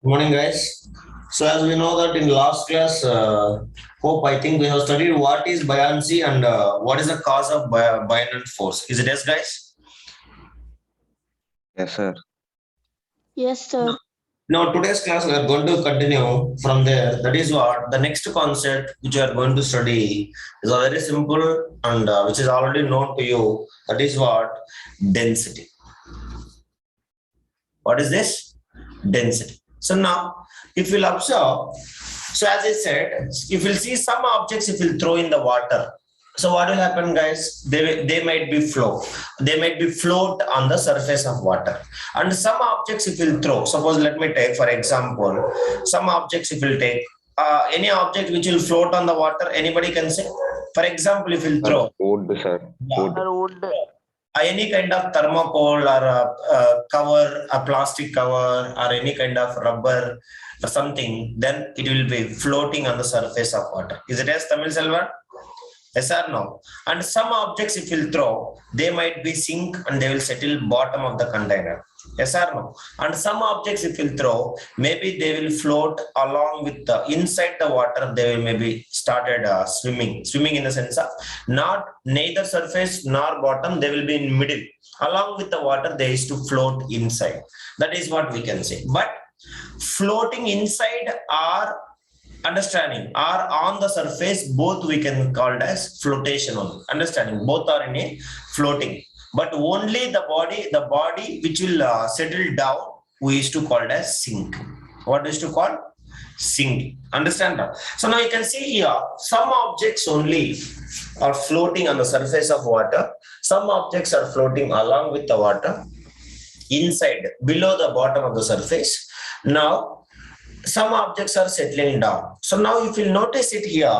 Good morning, guys. So, as we know that in last class, hope I think we have studied what is buoyancy and what is the cause of buoyant force. Is it yes, guys? Yes, sir. Yes, sir. Now, today's class we are going to continue from there. That is what the next concept which we are going to study is a very simple and which is already known to you. That is what density. What is this? Density. So now, if you'll observe, so as I said, if you'll see some objects, if you'll throw in the water, so what will happen, guys? They might be float. They might be float on the surface of water. And some objects, if you'll throw, suppose let me take for example, some objects, if you'll take any object which will float on the water, anybody can say. For example, if you'll throw Wood, sir. Wood. Wood. any kind of thermocol or a cover, a plastic cover, or any kind of rubber or something, then it will be floating on the surface of water. Is it yes, Tamil Selvan? Yes or no? And some objects, if you throw, they might be sink and they will settle bottom of the container. Yes or no? And some objects, if you throw, maybe they will float along with the inside the water. They will maybe started swimming. Swimming in the sense of not neither surface nor bottom. They will be in middle. Along with the water, they used to float inside. That is what we can say. But floating inside or understanding are on the surface, both we can call it as flotation only. Understanding both are in a floating, but only the body which will settle down, we used to call it as sink. What is to call sinking? Understand that? So now you can see here some objects only are floating on the surface of water, some objects are floating along with the water inside below the bottom of the surface. Now some objects are settling down. So now if you notice it here,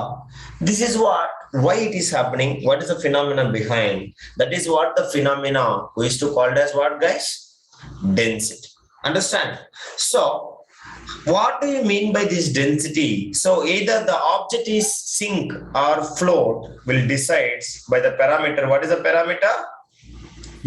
this is why it is happening, what is the phenomenon behind. That is what the phenomena we used to call it as what, guys? Density. Understand? So what do you mean by this density? So either the object is sink or float will decides by the parameter. What is the parameter?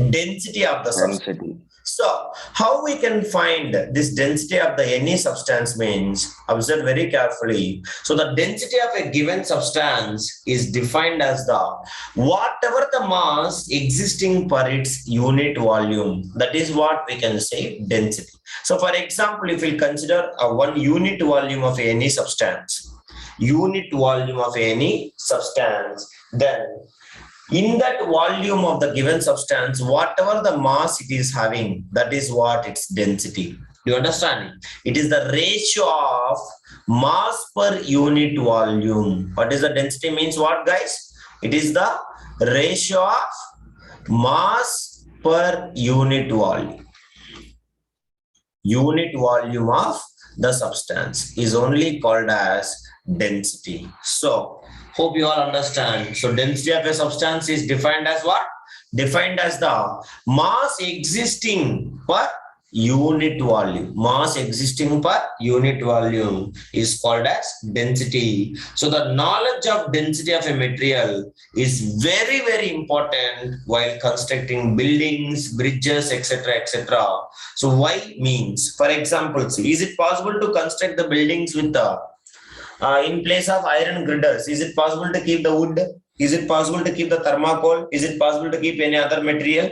Density of the substance. Density. So, how we can find this density of the any substance means, observe very carefully. So, the density of a given substance is defined as the whatever the mass existing per its unit volume. That is what we can say density. So, for example, if we consider a one unit volume of any substance, then in that volume of the given substance, whatever the mass it is having, that is what its density. Do you understand? It is the ratio of mass per unit volume. What is the density means what, guys? It is the ratio of mass per unit volume. Unit volume of the substance is only called as density. So, hope you all understand. So density of a substance is defined as what? Defined as the mass existing per unit volume. Mass existing per unit volume is called as density. So the knowledge of density of a material is very, very important while constructing buildings, bridges, etc., etc. So why means, for example, see, is it possible to construct the buildings with the in place of iron girders? Is it possible to keep the wood? Is it possible to keep the thermocol? Is it possible to keep any other material?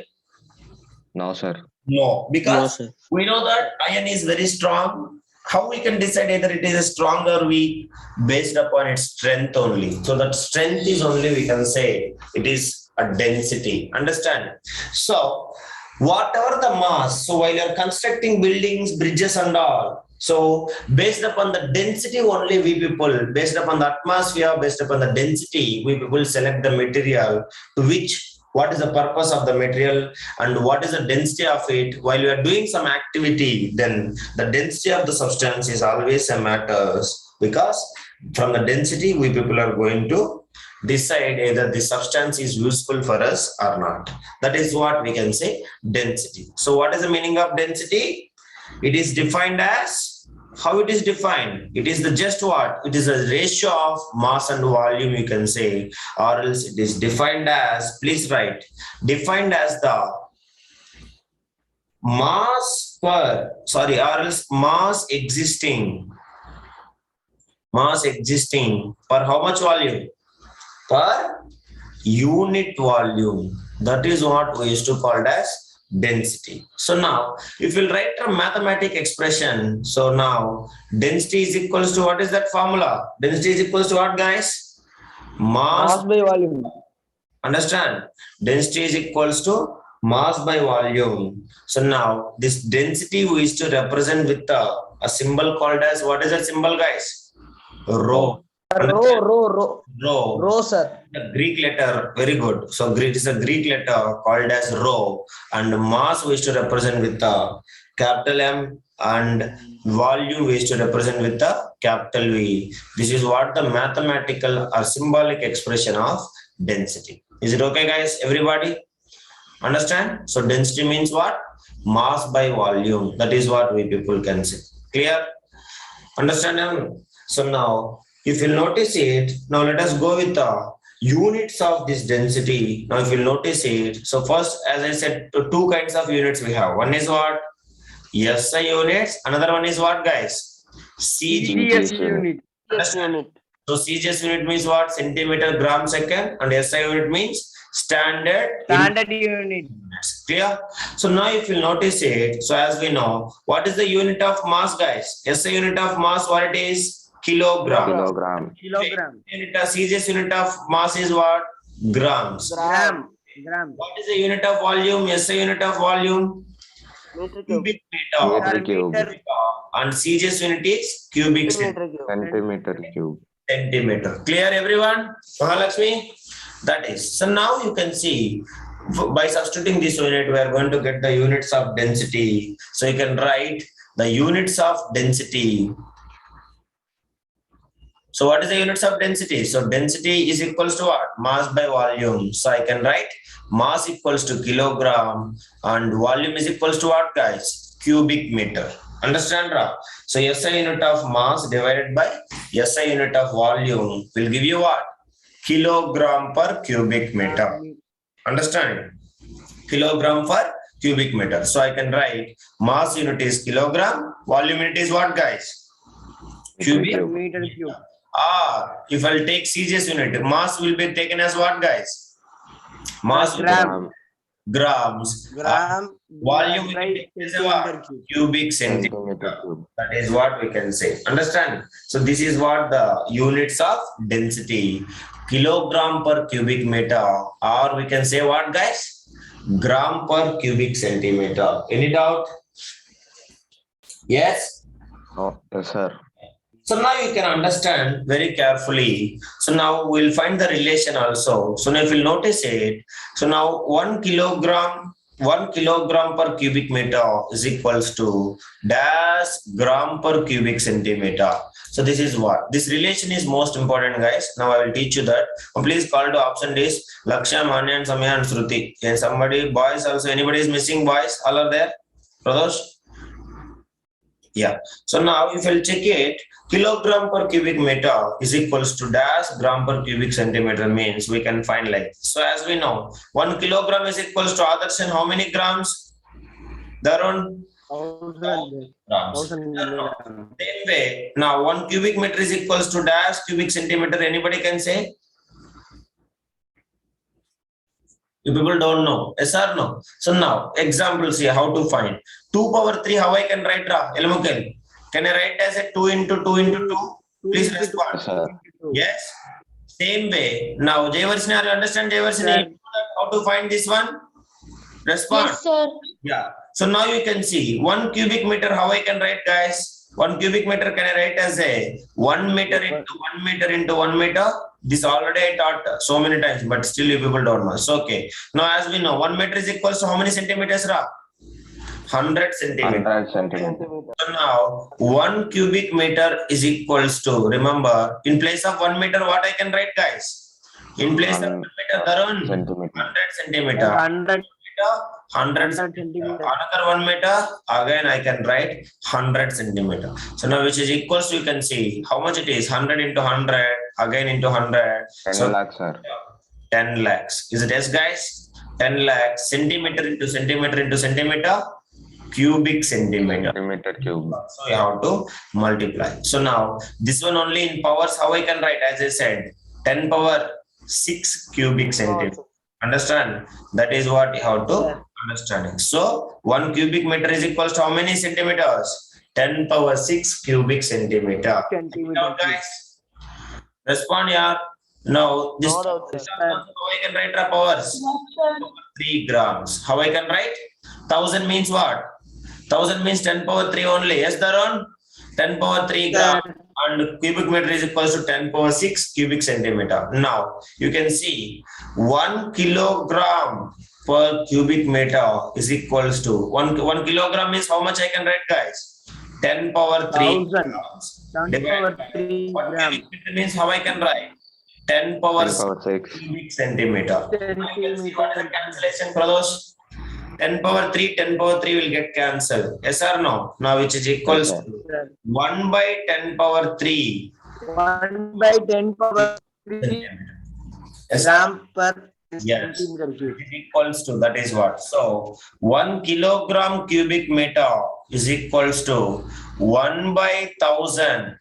No, sir. No, because No, sir. we know that iron is very strong. How we can decide either it is strong or weak? Based upon its strength only. So that strength is only we can say it is a density. Understand? So whatever the mass, so while you're constructing buildings, bridges and all, so based upon the density only we people, based upon the atmosphere, based upon the density, we people select the material to which what is the purpose of the material and what is the density of it. While we are doing some activity, then the density of the substance is always a matters, because from the density we people are going to decide either the substance is useful for us or not. That is what we can say density. So what is the meaning of density? It is defined as, how it is defined? It is the just what? It is a ratio of mass and volume, you can say, or else it is defined as, please write, defined as the mass or else mass existing per how much volume? Per unit volume. That is what we used to call as density. So now, if we'll write a mathematical expression, so now density is equals to, what is that formula? Density is equals to what, guys? Mass by volume. Understand? Density is equals to mass by volume. So now this density we used to represent with a symbol called as, what is that symbol, guys? Rho. Rho. Sir. The Greek letter, very good. So Greek is a Greek letter called as rho, and mass we used to represent with the capital M, and volume we used to represent with the capital V. This is what the mathematical or symbolic expression of density. Is it okay, guys? Everybody understand? So density means what? Mass by volume. That is what we people can say. Clear? Understand? So now, if you notice it, now let us go with the units of this density. Now, if you notice it, so first, as I said, two kinds of units we have. One is what? SI units. Another one is what, guys? CGS unit. So CGS unit means what? Centimeter, gram, second, and SI unit means standard unit. Clear? So now if you notice it, so as we know, what is the unit of mass, guys? SI unit of mass, what it is? Kilogram. Unit of CGS unit of mass is what? Grams. Gram. What is the unit of volume? SI unit of volume? Cubic meter. And CGS unit is cubic Centimeter cube. centimeter. Clear, everyone? Mahalakshmi? That is. So now you can see, by substituting this unit, we are going to get the units of density. So you can write the units of density. So what is the units of density? So density is equals to what? Mass by volume. So I can write mass equals to kilogram and volume is equals to what, guys? Cubic meter. Understand, Ra? So SI unit of mass divided by SI unit of volume will give you what? Kilogram per cubic meter. Understand? Kilogram per cubic meter. So I can write mass unit is kilogram, volume unit is what, guys? Cubic Meter cube. If I'll take CGS unit, mass will be taken as what, guys? Mass Gram. grams. Volume will be taken as what? Cubic centimeter. cube. That is what we can say. Understand? So this is what the units of density. Kilogram per cubic meter, or we can say what, guys? Gram per cubic centimeter. Any doubt? Yes? Oh, yes, sir. So now you can understand very carefully. So now we'll find the relation also. So now if you'll notice it, so now 1 kilogram per cubic meter is equals to dash gram per cubic centimeter. So this is what? This relation is most important, guys. Now I will teach you that. Please call to option D's. Lakshya, Manya, and Samya, and Shruti. And somebody, boys also, anybody is missing, boys? All are there? Pradosh? Yeah. So now if you'll check it, kilogram per cubic meter is equals to dash gram per cubic centimeter means we can find like. So as we know, 1 kilogram is equals to Adarsh and how many grams? Darun? 1000 Grams. 1000 Same way, now 1 cubic meter is equals to dash cubic centimeter. Anybody can say? You people don't know. Yes or no? So now, examples here, how to find. 2 power 3, how I can write, Ra? Elmukel. Can I write as a 2 into 2 into 2? Please respond. Yes, sir. Yes. Same way. Now, Jayvarshini, are you understand Jayvarshini? How to find this one? Respond. Yes, sir. Yeah. So now you can see 1 cubic meter, how I can write, guys? 1 cubic meter can I write as a 1 meter into 1 meter into 1 meter? This already I taught so many times, but still you people don't know. So okay. Now as we know, 1 meter is equals to how many centimeters, Ra? 100 centimeters. 100 centimeter. So now 1 cubic meter is equals to, remember, in place of 1 meter, what I can write, guys? In place of 1 meter, Darun, 100 Centimeter. centimeter. 100 centimeter. Another 1 meter, again I can write 100 centimeter. So now which is equals to, you can see how much it is, 100 into 100, again into 100. 10 So lakhs, sir. 10 lakhs. Is it yes, guys? 10 lakhs, centimeter into centimeter into centimeter. cubic centimeter. Centimeter cube. So you have to multiply. So now this one only in powers, how I can write? As I said, 10 power 6 cubic centimeter. Understand? That is what you have to understanding. So 1 cubic meter is equals to how many centimeters? 10 power 6 cubic centimeter. Now guys, respond yeah. Now this how I can write the powers? 3 grams. How I can write? 1000 means what? 1000 means 10 power 3 only. Yes, Darun? 10 power 3 gram and cubic meter is equals to 10 power 6 cubic centimeter. Now you can see 1 kilogram per cubic meter is equals to 1 kilogram means how much I can write, guys? 10 power 3 grams. 10 power 3 1 gram. cubic meter means how I can write? 10 power 10 power 6. cubic centimeter. 10 I can see what is the cancellation, Pradosh? 10 power 3, 10 power 3 will get cancelled. Yes or no? Now which is equals Yes, to 1 by 10 power 3 1 by 10 power 3 centimeter. Yes, gram per Yes. centimeter cube. it is equals to, that is what. So 1 kilogram cubic meter is equals to 1 by 1000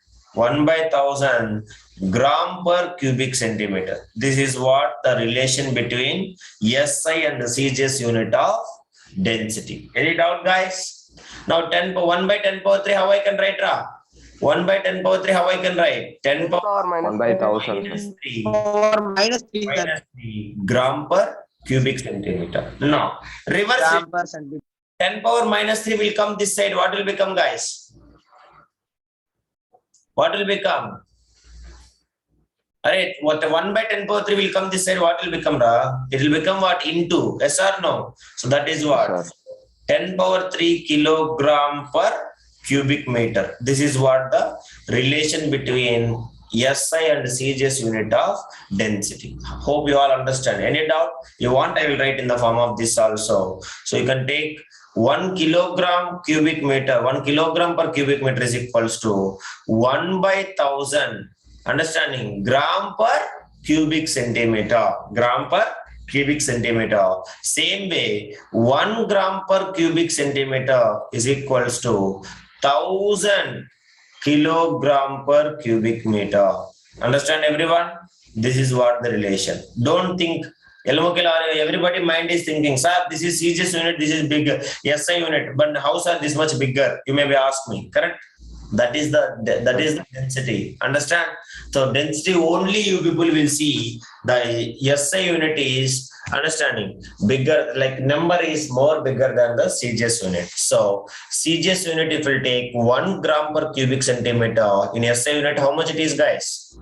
gram per cubic centimeter. This is what the relation between SI and the CGS unit of density. Any doubt, guys? Now 1 by 10 power 3, how I can write? 1 by 10 power 3, how I can write? 10 power 1 by 1000. minus 3 Or minus 3 minus 3 gram per cubic centimeter. Now, reverse it. gram per centimeter. 10 power minus 3 will come this side. What will become, guys? What will become? Alright, what 1 by 10 power 3 will come this side. What will become, Ra? It will become what? Into. Yes or no? So that is what? Yes, sir. 10 power 3 kilogram per cubic meter. This is what the relation between SI and CGS unit of density. Hope you all understand. Any doubt? You want, I will write in the form of this also. So you can take 1 kilogram cubic meter, 1 kilogram per cubic meter is equals to 1 by 1000. Understanding? Gram per cubic centimeter. Gram per cubic centimeter. Same way, 1 gram per cubic centimeter is equals to 1000 kilogram per cubic meter. Understand, everyone? This is what the relation. Don't think everybody mind is thinking, sir, this is CGS unit, this is bigger, SI unit, but how are this much bigger? You may be ask me, correct? That is the density. Understand? So density only you people will see the SI unit is understanding bigger, like number is more bigger than the CGS unit. So CGS unit, if we take 1 gram per cubic centimeter in SI unit, how much it is, guys?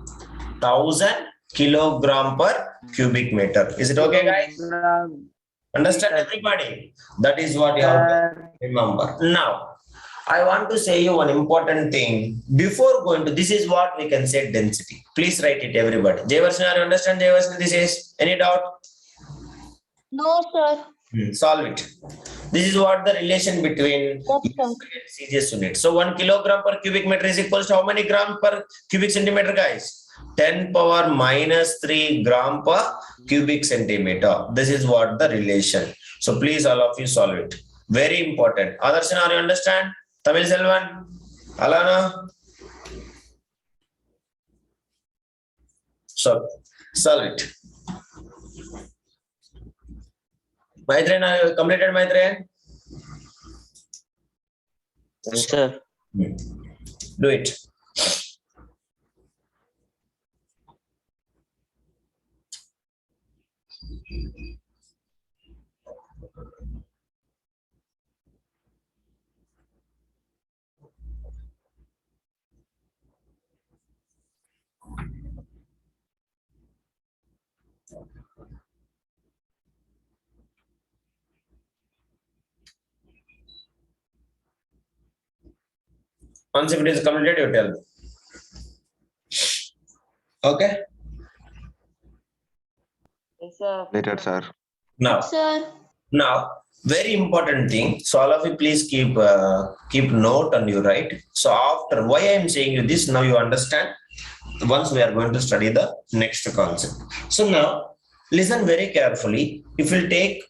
1000 kilogram per cubic meter. Is it okay, guys? Understand, everybody? That is what you have to remember. Now, I want to say you one important thing. Before going to, this is what we can say density. Please write it, everybody. Jayvarsna, you understand Jayvarsna this is? Any doubt? No, sir. Solve it. This is what the relation between CGS unit. So 1 kilogram per cubic meter is equals to how many grams per cubic centimeter, guys? 10 power minus 3 gram per cubic centimeter. This is what the relation. So please all of you solve it. Very important. Adarshan, are you understand? Tamil Selvan? Alana? So solve it. Maitreyan, are you completed, Maitreyan? Yes, sir. Do it. Once if it is completed, you tell me. Okay. Yes, sir. Later, sir. Now, Sir. very important thing. So all of you, please keep note and you write. So after, why I am saying you this, now you understand. Once we are going to study the next concept. So now, listen very carefully. If you take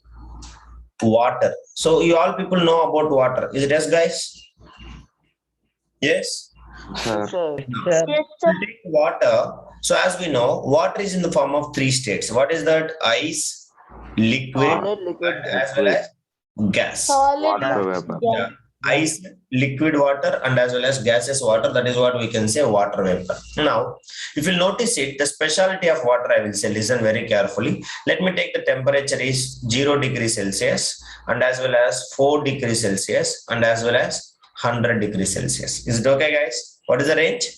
water. So you all people know about water. Is it yes, guys? Yes. Sir. Sir. Sir. Yes, sir. We take water. So as we know, water is in the form of three states. What is that? Ice, liquid, Solid, liquid. and as well as gas. Solid. Water vapor. Yeah. Ice, liquid water, and as well as gaseous water. That is what we can say water vapor. Now, if you'll notice it, the specialty of water, I will say, listen very carefully. Let me take the temperature is 0 degrees Celsius and as well as 4 degrees Celsius and as well as 100 degrees Celsius. Is it okay, guys? What is the range?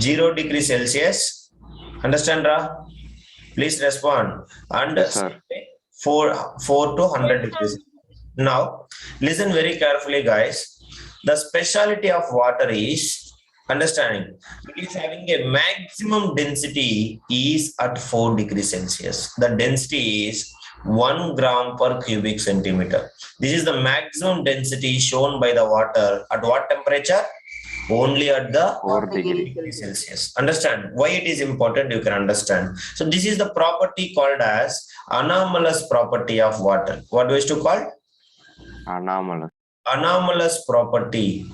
0 degrees Celsius. Understand, Ra? Please respond. And Yes, sir. 4 to 100 degrees. Now, listen very carefully, guys. The specialty of water is understanding. It is having a maximum density is at 4 degrees Celsius. The density is 1 gram per cubic centimeter. This is the maximum density shown by the water at what temperature? Only at the 4 degrees. degrees Celsius. Understand why it is important? You can understand. So this is the property called as anomalous property of water. What do we used to call? Anomalous. Anomalous property.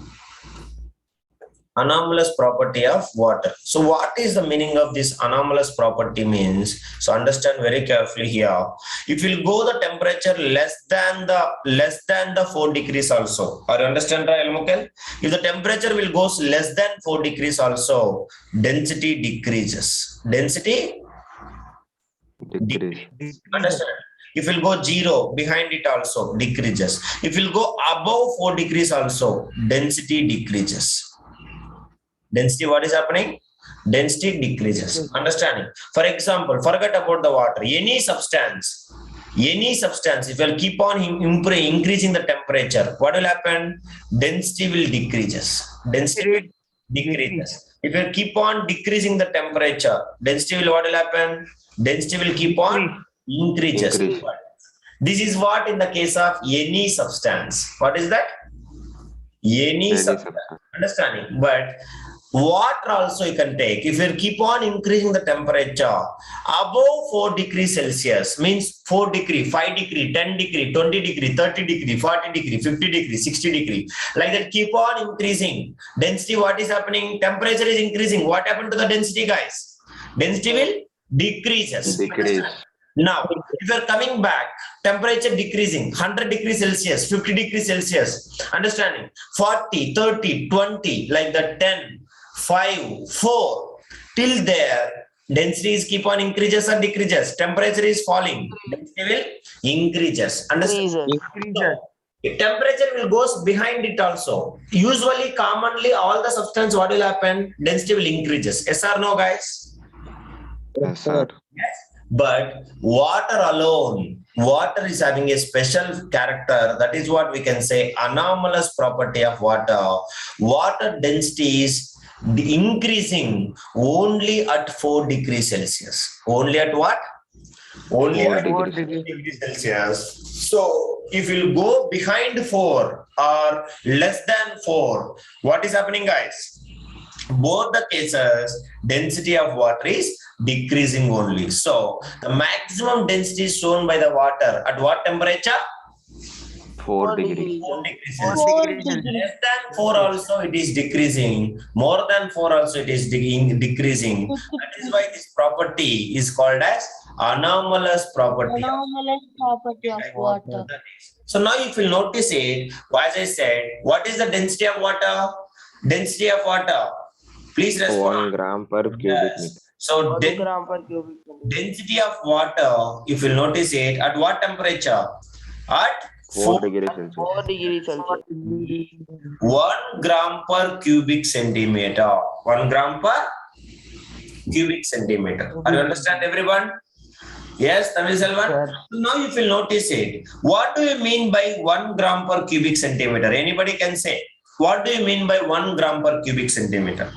Anomalous property of water. So what is the meaning of this anomalous property means? So understand very carefully here. If you go the temperature less than the 4 degrees also. Or understand, Elmukel? If the temperature will goes less than 4 degrees also, density decreases. Density Decrease. understand? If you'll go 0 behind it also decreases. If you'll go above 4 degrees also, density decreases. Density, what is happening? Density decreases. Understanding? For example, forget about the water. Any substance, if you'll keep on increasing the temperature, what will happen? Density will decreases. Density will decreases. If you keep on decreasing the temperature, density will what will happen? Density will keep on increases. Increase. This is what in the case of any substance. What is that? Any Any substance. substance. Understanding? But water also you can take. If you keep on increasing the temperature above 4 degrees Celsius, means 4 degree, 5 degree, 10 degree, 20 degree, 30 degree, 40 degree, 50 degree, 60 degree, like that keep on increasing. Density, what is happening? Temperature is increasing. What happened to the density, guys? Density will decreases. Decrease. Now, if you are coming back, temperature decreasing, 100 degrees Celsius, 50 degrees Celsius, understanding, 40, 30, 20, like that 10, 5, 4, till there, density is keep on increases or decreases, temperature is falling, density will increases, understand? Increases. If temperature will goes behind it also. Usually, commonly, all the substance, what will happen? Density will increases. Yes or no, guys? Yes, sir. Yes. But water alone, water is having a special character. That is what we can say anomalous property of water. Water density is increasing only at 4 degrees Celsius. Only at what? Only 4 at 4 degrees. degrees Celsius. So if you go behind 4 or less than 4, what is happening, guys? Both the cases, density of water is decreasing only. So the maximum density is shown by the water at what temperature? 4 degrees. 4 degrees 4 Celsius. degrees. Less than 4 also it is decreasing. More than 4 also it is decreasing. That is why this property is called as anomalous property. Anomalous property of water. So now if you notice it, as I said, what is the density of water? Density of water. Please 1 respond. gram per cubic Yes. meter. So 1 gram per cubic centimeter. density of water, if you notice it, at what temperature? At 4 degrees Celsius. 4 degrees Celsius. 1 gram per cubic centimeter. 1 gram per cubic centimeter. Are you understand, everyone? Yes, Tamil Selvan? So now if you notice it, what do you mean by 1 gram per cubic centimeter? Anybody can say. What do you mean by 1 gram per cubic centimeter?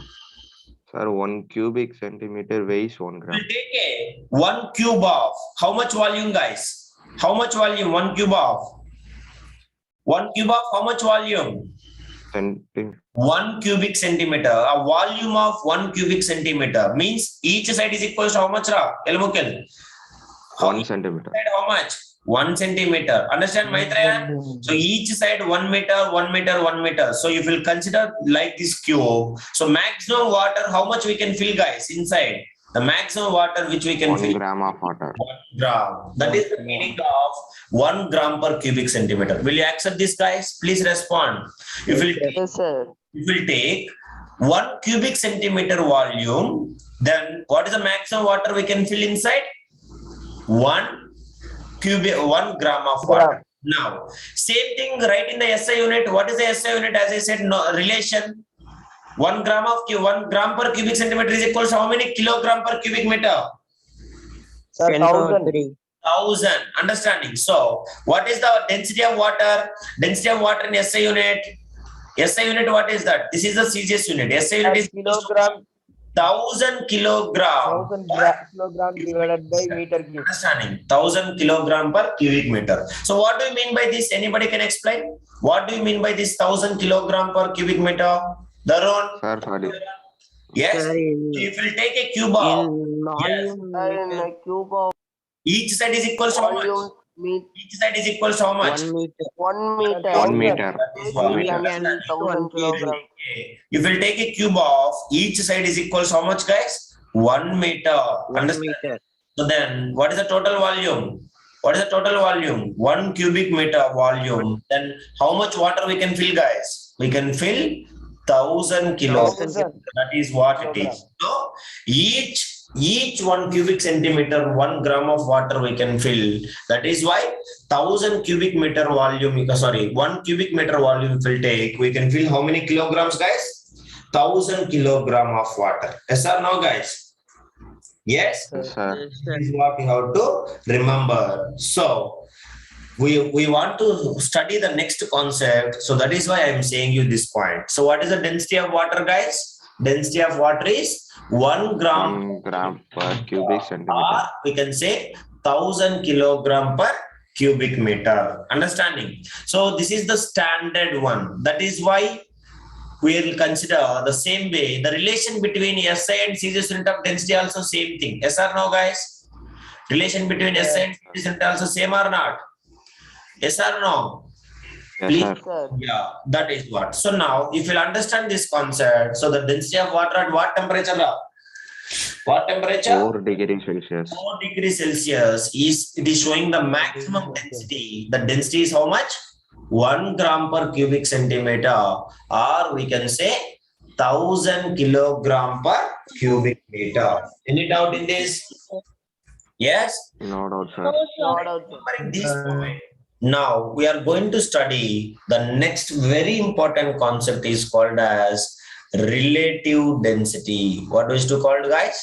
Sir, 1 cubic centimeter weighs 1 gram. We'll take a 1 cube of how much volume, guys? How much volume? 1 cube of 1 cube of how much volume? 1 cubic centimeter. A volume of 1 cubic centimeter means each side is equal to how much? Elmukel? 1 centimeter. How much? 1 centimeter. Understand, Maitreya? So each side 1 meter, 1 meter, 1 meter. So if you consider like this cube, so maximum water, how much we can fill, guys, inside? The maximum water which we can 1 fill, gram of water. 1 gram. That is the meaning of 1 gram per cubic centimeter. Will you accept this, guys? Please respond. If Yes, sir. we take 1 cubic centimeter volume, then what is the maximum water we can fill inside? 1 gram of water. Now, same thing right in the SI unit. What is the SI unit? As I said, no relation. 1 gram per cubic centimeter is equal to how many kilogram per cubic meter? Sir, 10^3. 1000. Understanding. So, what is the density of water? Density of water in SI unit. SI unit, what is that? This is the CGS unit. SI unit is Kilogram, 1000 kilogram. 1000 kilogram divided by meter cube. Understanding? 1000 kilogram per cubic meter. So, what do you mean by this? Anybody can explain? What do you mean by this 1000 kilogram per cubic meter? Daron? Sir, sorry. Yes. Sir, If you take a cube of, yes, And a cube of each side is equal to how much? volume Each side is equal to how much? 1 meter. 1 meter. 1 meter. That is 1 meter. 1000 kilogram. Okay. If you take a cube of each side is equal to how much, guys? 1 meter. 1 Understand? meter. So then, what is the total volume? What is the total volume? 1 cubic meter volume. Then, how much water we can fill, guys? We can fill 1000 kilos. 1000. That is what it is. So, each 1 cubic centimeter, 1 gram of water we can fill. That is why 1000 cubic meter volume, 1 cubic meter volume will take. We can fill how many kilograms, guys? 1000 kilogram of water. Yes or no, guys? Yes. Yes, sir. This is what you have to remember. So, we want to study the next concept. So that is why I am saying you this point. So what is the density of water, guys? Density of water is 1 gram 1 gram per cubic centimeter. or we can say 1000 kilogram per cubic meter. Understanding? So this is the standard one. That is why we will consider the same way. The relation between SI and CGS unit of density also same thing. Yes or no, guys? Relation between SI and CGS unit also same or not? Yes or no? Yes, Please. sir. Sir, Yeah, that is what. So now, if you understand this concept, so the density of water at what temperature? What temperature? 4 degrees Celsius. 4 degrees Celsius it is showing the maximum density. The density is how much? 1 gram per cubic centimeter, or we can say 1000 kilogram per cubic meter. Any doubt in this? Yes. No doubt, sir. no doubt, sir. Remembering this point, now we are going to study the next very important concept is called as relative density. What is it called, guys?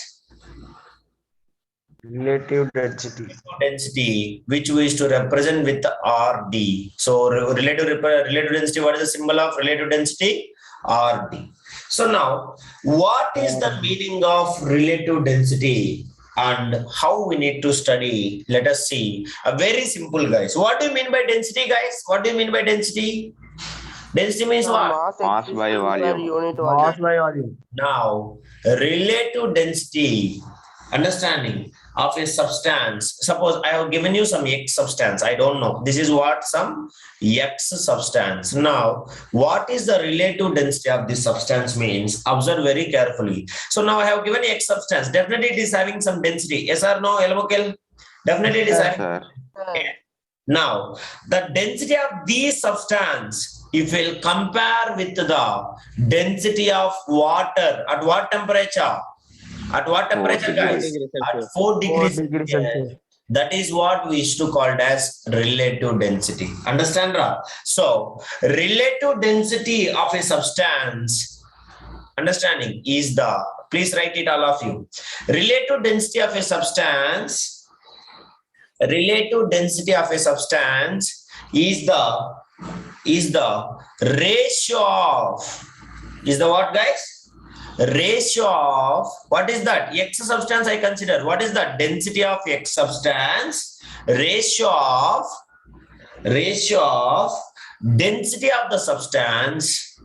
Relative density. Density, which we used to represent with RD. So relative density, what is the symbol of relative density? RD. So now, what is the meaning of relative density and how we need to study? Let us see. A very simple, guys. What do you mean by density, guys? What do you mean by density? Density means what? Mass by existence per volume. unit Mass volume. by volume. Now, relative density, understanding of a substance. Suppose I have given you some X substance. I don't know. This is what some X substance. Now, what is the relative density of this substance means? Observe very carefully. So now I have given X substance. Definitely it is having some density. Yes or no, Elmokil? Definitely it is Yes, having. sir. Now, the density of these substance, if we'll compare with the density of water, at what temperature? At what temperature, guys? At 4 degrees Celsius. That is what we used to call it as relative density. Understand, Ra? So, relative density of a substance, understanding, is the, please write it all of you. Relative density of a substance, relative density of a substance is the ratio of, is the what, guys? Ratio of, what is that? X substance I consider. What is that? Density of X substance. Ratio of density of the substance.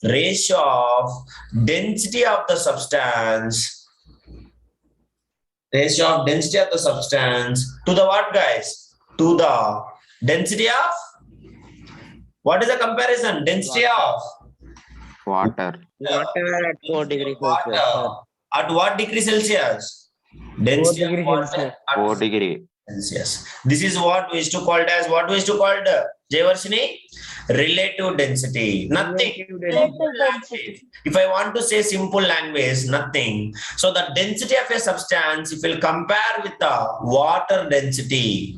Ratio of density of the substance. Ratio of density of the substance to the what, guys? to the density of, what is the comparison? Density of Water. Water at 4 degrees Celsius. water at what degree Celsius? Density of degree water Celsius. at 4 degree. Celsius. This is what we used to call it as, what we used to call it, Jayvarshini? Relative density. Nothing. Relative density. If I want to say simple language, nothing. So the density of a substance, if we'll compare with the water density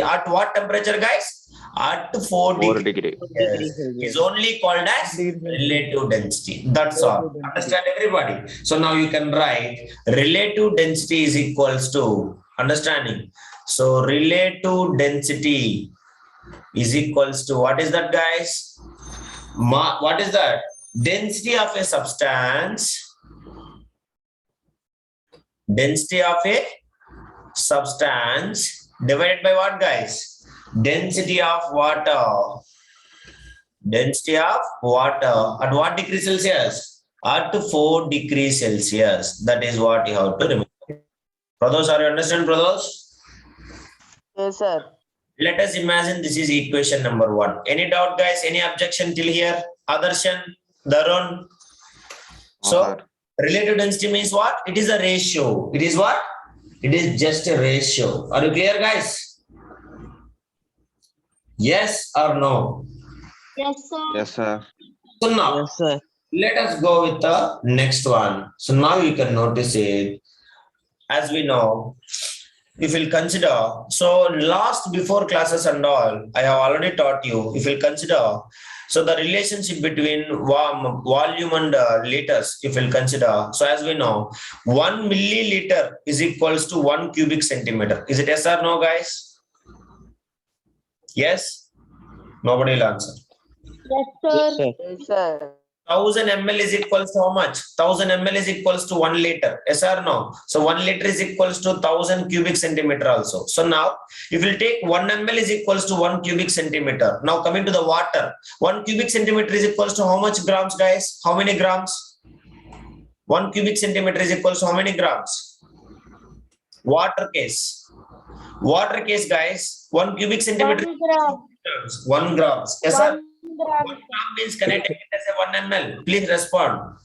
at what temperature, guys? At 4 4 degrees degree. is only called as relative density. That's all. Understand, everybody? So now you can write relative density is equals to, understanding? So relative density is equals to, what is that, guys? What is that? Density of a substance. Density of a substance divided by what, guys? Density of water. Density of water at what degree Celsius? At 4 degrees Celsius. That is what you have to remember. Brothers, are you understand, brothers? Yes, sir. Let us imagine this is equation number 1. Any doubt, guys? Any objection till here? Adarshan, Darun? So, Sir. relative density means what? It is a ratio. It is what? It is just a ratio. Are you clear, guys? Yes or no? Yes, sir. Yes, sir. So now, Yes, sir. let us go with the next one. So now you can notice it. As we know, if you'll consider, so before classes and all, I have already taught you, if you'll consider, so the relationship between volume and liters, if you'll consider, so as we know, 1 milliliter is equals to 1 cubic centimeter. Is it yes or no, guys? Yes? Nobody will answer. Yes, sir. Yes, sir. 1000 ml is equals to how much? 1000 ml is equals to 1 liter. Yes or no? So 1 liter is equals to 1000 cubic centimeter also. So now, if you take 1 ml is equals to 1 cubic centimeter. Now coming to the water, 1 cubic centimeter is equals to how much grams, guys? How many grams? 1 cubic centimeter is equals to how many grams? Water case. Water case, guys. 1 cubic centimeter. 1 gram. 1 grams. Yes, sir. 1 gram. 1 gram means can I take it as a 1 ml? Please respond.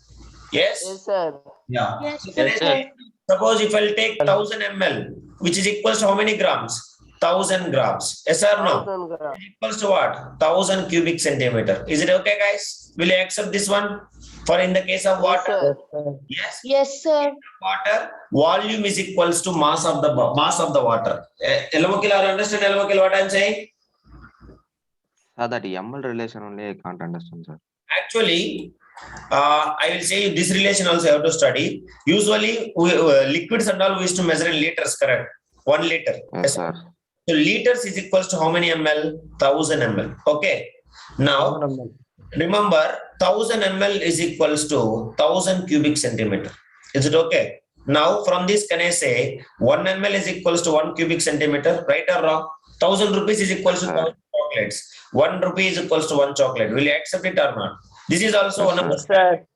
Yes? Yes, sir. Yeah. Yes, So can I sir. take, suppose if I'll take 1000 ml, which is equals to how many grams? 1000 grams. Yes or no? 1000 grams. Equals to what? 1000 cubic centimeter. Is it okay, guys? Will you accept this one? For in the case of water? Yes. Yes, sir. Water volume is equals to mass of the water. Elamokil, are you understand, Elamokil, what I'm saying? Sir, that ML relation only I can't understand, sir. Actually, I will say this relation also have to study. Usually, liquids and all we used to measure in liters, correct? 1 liter. Yes, sir. So liters is equals to how many ml? 1000 ml. Okay. Now, remember, 1000 ml is equals to 1000 cubic centimeter. Is it okay? Now, from this, can I say 1 ml is equals to 1 cubic centimeter, right or wrong? 1000 rupees is equals to 1000 chocolates. 1 rupee is equals to 1 chocolate. Will you accept it or not? This is also one of the Sir.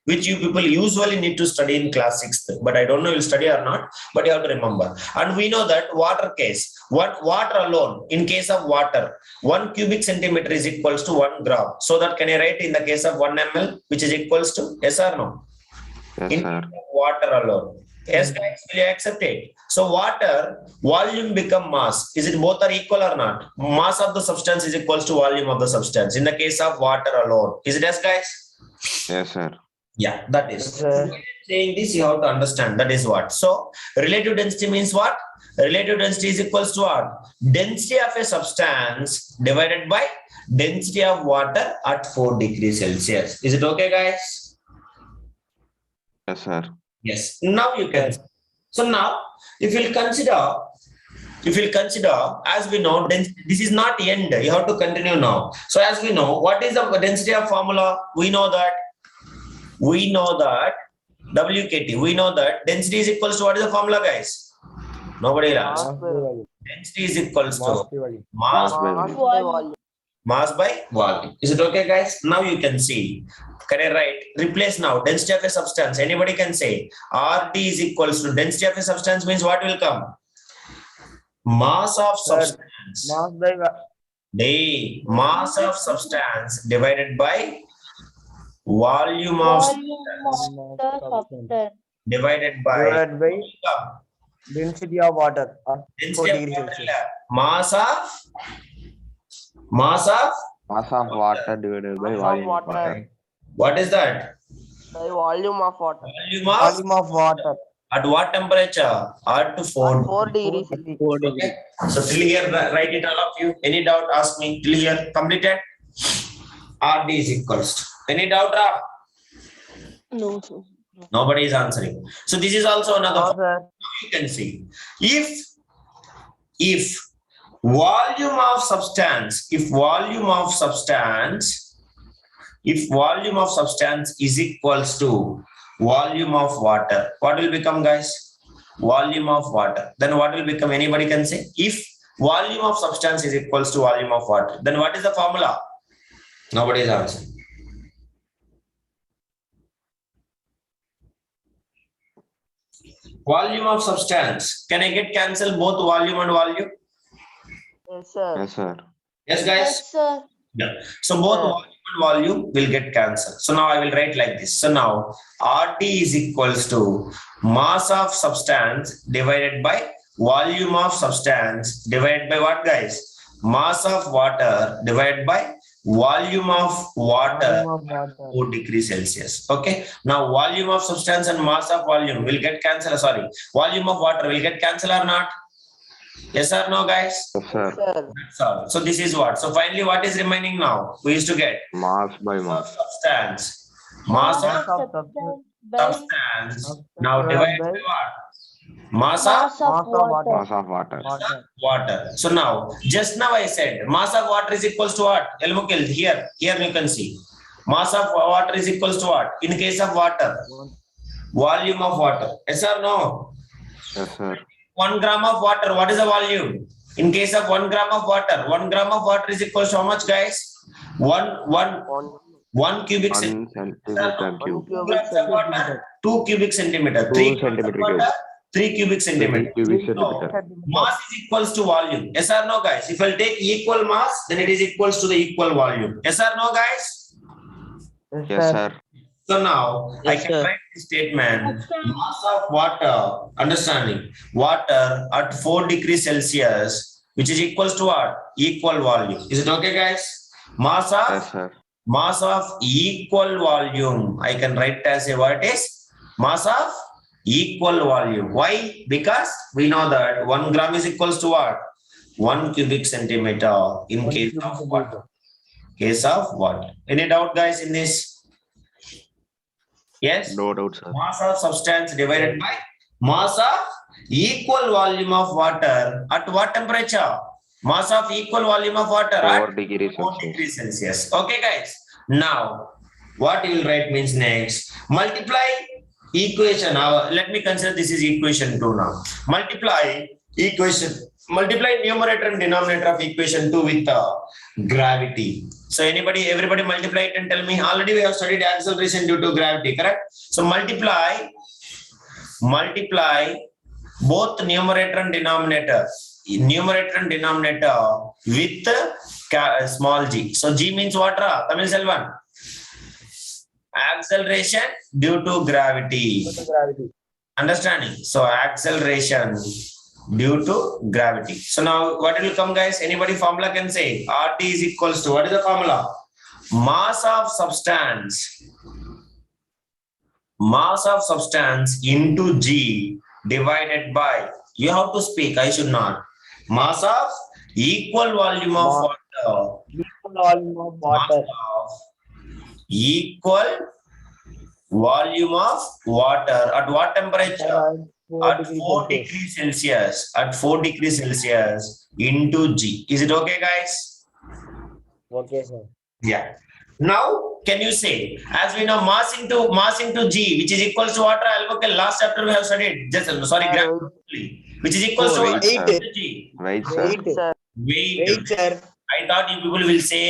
which you people usually need to study in class 6th, but I don't know you'll study or not, but you have to remember. And we know that water case, water alone, in case of water, 1 cubic centimeter is equals to 1 gram. So that can I write in the case of 1 ml, which is equals to, yes or no? Yes, In sir. case of water alone. Yes, guys, will you accept it? So water, volume become mass. Is it both are equal or not? Mass of the substance is equals to volume of the substance. In the case of water alone. Is it yes, guys? Yes, sir. Yeah, that is. Yes, sir. Saying this, you have to understand that is what. So, relative density means what? Relative density is equals to what? Density of a substance divided by density of water at 4 degrees Celsius. Is it okay, guys? Yes, sir. Yes. Now you can. So now, if you'll consider, as we know, this is not end. You have to continue now. So as we know, what is the density of formula? We know that WKT. We know that density is equals to what is the formula, guys? Nobody will Mass answer. by Density is equals to Mass mass by mass volume. by volume. mass by volume. Is it okay, guys? Now you can see. Can I write? Replace now density of a substance. Anybody can say RD is equals to density of a substance means what will come? Mass of Sir, substance. Mass by Mass of substance divided by volume of Volume of substance the substance. divided by divided by density of water at 4 density of degrees water Celsius. illa. Mass of Mass of water divided by Mass of volume of water. water. what is that? By volume of water. Volume of water At what temperature? At 4. 4 degrees. 4 Okay. degrees. So till here, write it all of you. Any doubt? Ask me. Till here, completed. RD is equals to. Any doubt? No, sir. Nobody is answering. So this is also another. No, sir. You can see if volume of substance is equals to volume of water, what will become, guys? Volume of water. Then what will become? Anybody can say. If volume of substance is equals to volume of water, then what is the formula? Nobody is answering. Volume of substance. Can I get cancel both volume and volume? Yes, sir. Yes, sir. Yes, guys. Yes, sir. Yeah. So both Yeah. volume and volume will get cancelled. So now I will write like this. So now RT is equals to mass of substance divided by volume of substance divided by what, guys? Mass of water divided by volume of water. Volume of water. 4 degrees Celsius. Okay. Now volume of substance and mass of volume will get cancelled. Sorry. Volume of water will get cancelled or not? Yes or no, guys? Yes, sir. Sir. That's all. So this is what. So finally, what is remaining now? We used to get Mass by mass of mass. substance. Mass of Substance by substance. Now divided by what? Mass of mass of Mass of water. Mass of water. Water. water. So now, just now I said mass of water is equals to what? Elmukil, here you can see. Mass of water is equals to what? In case of water, volume of water. Yes or no? Yes, sir. 1 gram of water, what is the volume? In case of 1 gram of water, 1 gram of water is equals to how much, guys? 1 cubic 1 centimeter. centimeter cube. 2 grams of water, 2 cubic centimeter. 2 3 grams of centimeter water, cube. 3 cubic 3 centimeter. cubic So, centimeter. mass is equals to volume. Yes or no, guys? If I'll take equal mass, then it is equals to the equal volume. Yes or no, guys? Yes, sir. So now I Yes, can sir. write the statement: mass of water, understanding, water at 4 degrees Celsius, which is equals to what? Equal volume. Is it okay, guys? Mass of Yes, sir. mass of equal volume. I can write as a what is mass of equal volume. Why? Because we know that 1 gram is equals to what? 1 cubic centimeter in case of water. Case of water. Any doubt, guys, in this? Yes. No doubt, sir. Mass of substance divided by mass of equal volume of water at what temperature? Mass of equal volume of water at 4 degrees 4 Celsius. degrees Celsius. Okay, guys. Now, what you will write means next. Multiply equation. Now, let me consider this is equation 2 now. Multiply equation. Multiply numerator and denominator of equation 2 with gravity. So everybody multiply it and tell me. Already we have studied acceleration due to gravity, correct? So multiply both numerator and denominator. Numerator and denominator with small g. So g means what? Tamil Selvan. Acceleration due to gravity. Understanding? So acceleration due to gravity. So now what will come, guys? Anybody formula can say RT is equals to what is the formula? Mass of substance into G divided by, you have to speak, I should not. Mass of equal volume of water. Volume of water. Equal volume of water at what temperature? At 4 degrees Celsius. At 4 degrees Celsius into G. Is it okay, guys? Okay, sir. Yeah. Now, can you say, as we know, mass into G, which is equals to what? Okay, last chapter we have studied. Gravity, which is equals to what? Weight, sir. G. Weight, sir. Weight, sir. Weight. Sir. I thought you people will say